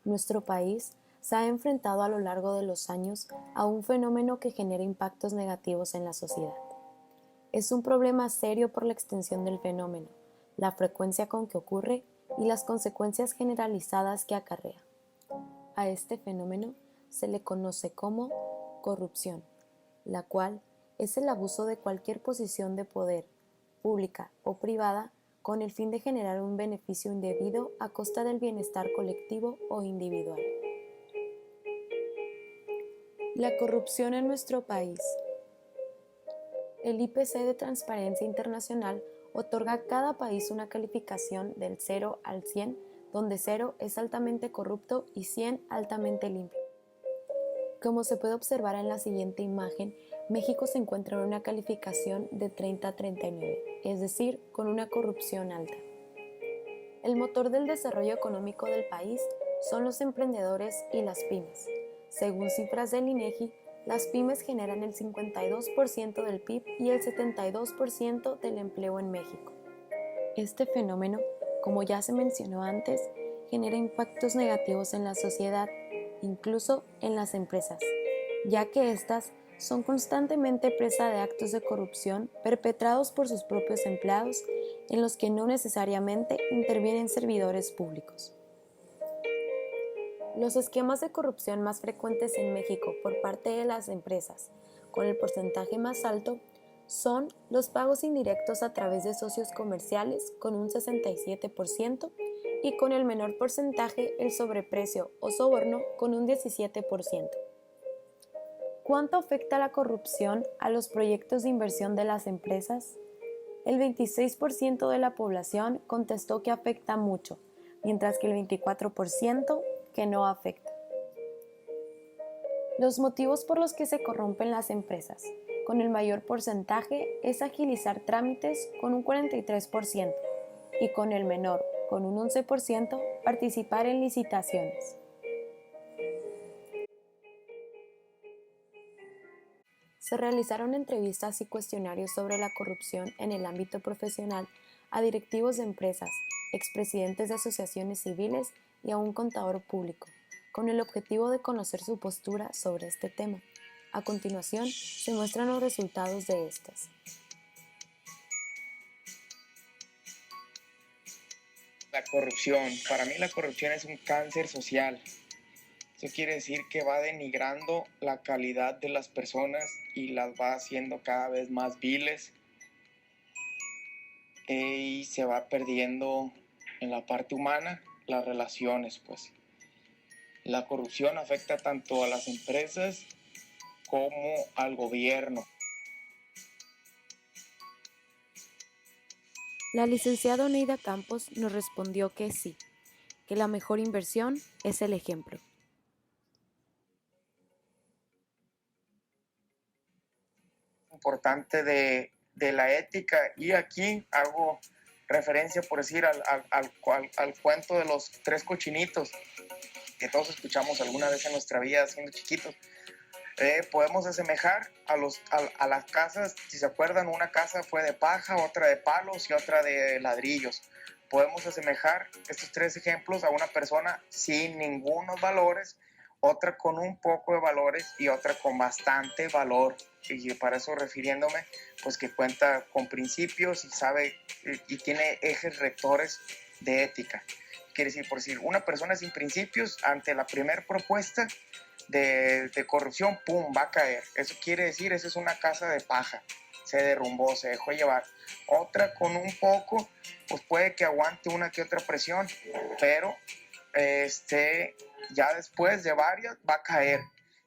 Nuestro país se ha enfrentado a lo largo de los años a un fenómeno que genera impactos negativos en la sociedad. Es un problema serio por la extensión del fenómeno, la frecuencia con que ocurre y las consecuencias generalizadas que acarrea. A este fenómeno se le conoce como corrupción, la cual es el abuso de cualquier posición de poder, pública o privada, con el fin de generar un beneficio indebido a costa del bienestar colectivo o individual. La corrupción en nuestro país. El IPC de Transparencia Internacional otorga a cada país una calificación del 0 al 100, donde 0 es altamente corrupto y 100 altamente limpio. Como se puede observar en la siguiente imagen, México se encuentra en una calificación de 30 a 39, es decir, con una corrupción alta. El motor del desarrollo económico del país son los emprendedores y las pymes. Según cifras del INEGI, las pymes generan el 52% del PIB y el 72% del empleo en México. Este fenómeno, como ya se mencionó antes, genera impactos negativos en la sociedad, incluso en las empresas, ya que éstas son constantemente presa de actos de corrupción perpetrados por sus propios empleados, en los que no necesariamente intervienen servidores públicos. Los esquemas de corrupción más frecuentes en México por parte de las empresas, con el porcentaje más alto, son los pagos indirectos a través de socios comerciales con un 67% y con el menor porcentaje el sobreprecio o soborno con un 17%. ¿Cuánto afecta la corrupción a los proyectos de inversión de las empresas? El 26% de la población contestó que afecta mucho, mientras que el 24% que no afecta. Los motivos por los que se corrompen las empresas, con el mayor porcentaje, es agilizar trámites con un 43% y con el menor, con un 11%, participar en licitaciones. Se realizaron entrevistas y cuestionarios sobre la corrupción en el ámbito profesional a directivos de empresas, expresidentes de asociaciones civiles y a un contador público, con el objetivo de conocer su postura sobre este tema. A continuación, se muestran los resultados de estas. La corrupción. Para mí la corrupción es un cáncer social. Eso quiere decir que va denigrando la calidad de las personas y las va haciendo cada vez más viles, y se va perdiendo en la parte humana las relaciones, pues. La corrupción afecta tanto a las empresas como al gobierno. La licenciada Oneida Campos nos respondió que sí, que la mejor inversión es el ejemplo. Importante de la ética, y aquí hago referencia, por decir, al cuento de los tres cochinitos que todos escuchamos alguna vez en nuestra vida siendo chiquitos. Podemos asemejar a las casas. Si se acuerdan, una casa fue de paja, otra de palos y otra de ladrillos. Podemos asemejar estos tres ejemplos a una persona sin ningunos valores, otra con un poco de valores y otra con bastante valor. Y para eso refiriéndome, pues que cuenta con principios y sabe y tiene ejes rectores de ética. Quiere decir, por decir, una persona sin principios ante la primera propuesta de corrupción, ¡pum!, va a caer. Eso quiere decir, esa es una casa de paja, se derrumbó, se dejó llevar. Otra con un poco, pues puede que aguante una que otra presión, pero ya después de varias va a caer.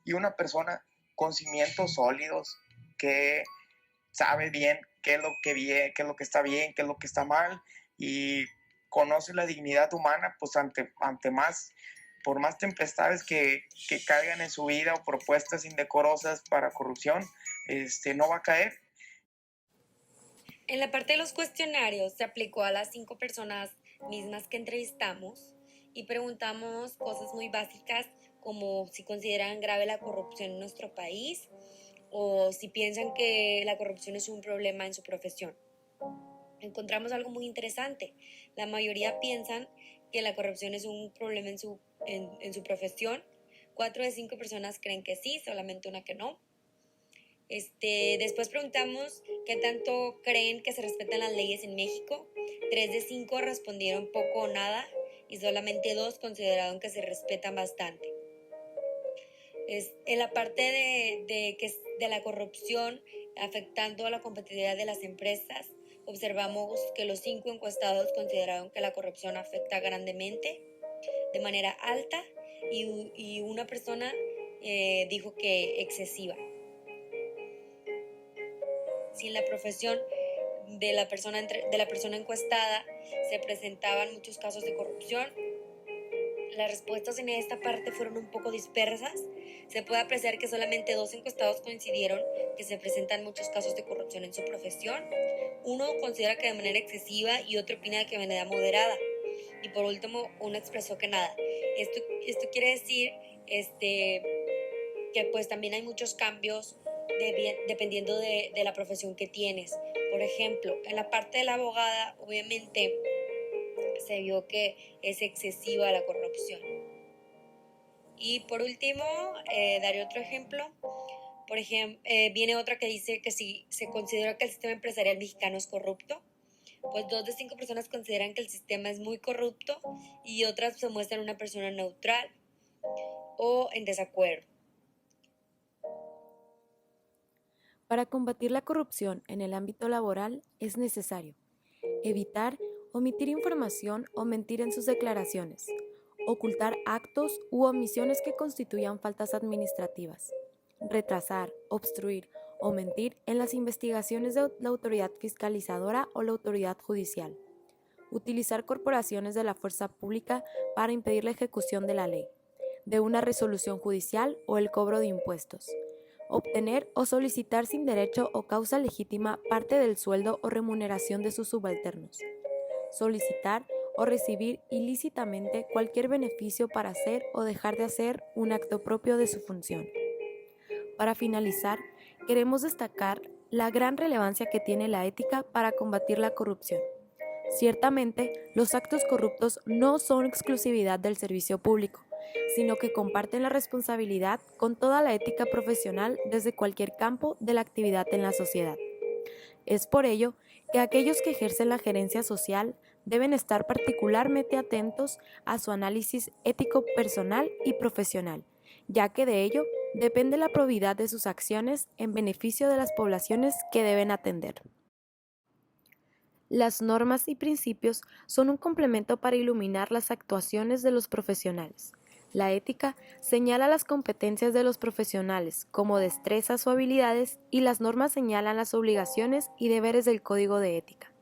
Y una persona con cimientos sólidos, que sabe bien qué es lo que está bien, qué es lo que está mal, y conoce la dignidad humana, pues ante más, por más tempestades que caigan en su vida o propuestas indecorosas para corrupción, no va a caer. En la parte de los cuestionarios se aplicó a las 5 personas mismas que entrevistamos y preguntamos cosas muy básicas como si consideran grave la corrupción en nuestro país o si piensan que la corrupción es un problema en su profesión. Encontramos algo muy interesante. La mayoría piensan que la corrupción es un problema en su en su profesión. 4 de 5 personas creen que sí, solamente una que no. Después preguntamos qué tanto creen que se respetan las leyes en México. 3 de 5 respondieron poco o nada y solamente 2 consideraron que se respetan bastante. En la parte de la corrupción afectando a la competitividad de las empresas, observamos que los 5 encuestados consideraron que la corrupción afecta grandemente, de manera alta, y una persona dijo que excesiva. Si en la profesión de la persona encuestada se presentaban muchos casos de corrupción, las respuestas en esta parte fueron un poco dispersas. Se puede apreciar que solamente 2 encuestados coincidieron que se presentan muchos casos de corrupción en su profesión. Uno considera que de manera excesiva y otro opina que de manera moderada. Y por último, uno expresó que nada. Esto quiere decir que pues también hay muchos cambios dependiendo de la profesión que tienes. Por ejemplo, en la parte de la abogada, obviamente se vio que es excesiva la corrupción. Y por último, daré otro ejemplo. Por ejemplo, viene otra que dice que si se considera que el sistema empresarial mexicano es corrupto, pues 2 de 5 personas consideran que el sistema es muy corrupto y otras se muestran una persona neutral o en desacuerdo. Para combatir la corrupción en el ámbito laboral es necesario evitar omitir información o mentir en sus declaraciones, ocultar actos u omisiones que constituyan faltas administrativas, retrasar, obstruir o mentir en las investigaciones de la autoridad fiscalizadora o la autoridad judicial, utilizar corporaciones de la fuerza pública para impedir la ejecución de la ley, de una resolución judicial o el cobro de impuestos, obtener o solicitar sin derecho o causa legítima parte del sueldo o remuneración de sus subalternos, solicitar o recibir ilícitamente cualquier beneficio para hacer o dejar de hacer un acto propio de su función. Para finalizar, queremos destacar la gran relevancia que tiene la ética para combatir la corrupción. Ciertamente, los actos corruptos no son exclusividad del servicio público, sino que comparten la responsabilidad con toda la ética profesional desde cualquier campo de la actividad en la sociedad. Es por ello que aquellos que ejercen la gerencia social deben estar particularmente atentos a su análisis ético personal y profesional, ya que de ello depende la probidad de sus acciones en beneficio de las poblaciones que deben atender. Las normas y principios son un complemento para iluminar las actuaciones de los profesionales. La ética señala las competencias de los profesionales como destrezas o habilidades y las normas señalan las obligaciones y deberes del código de ética.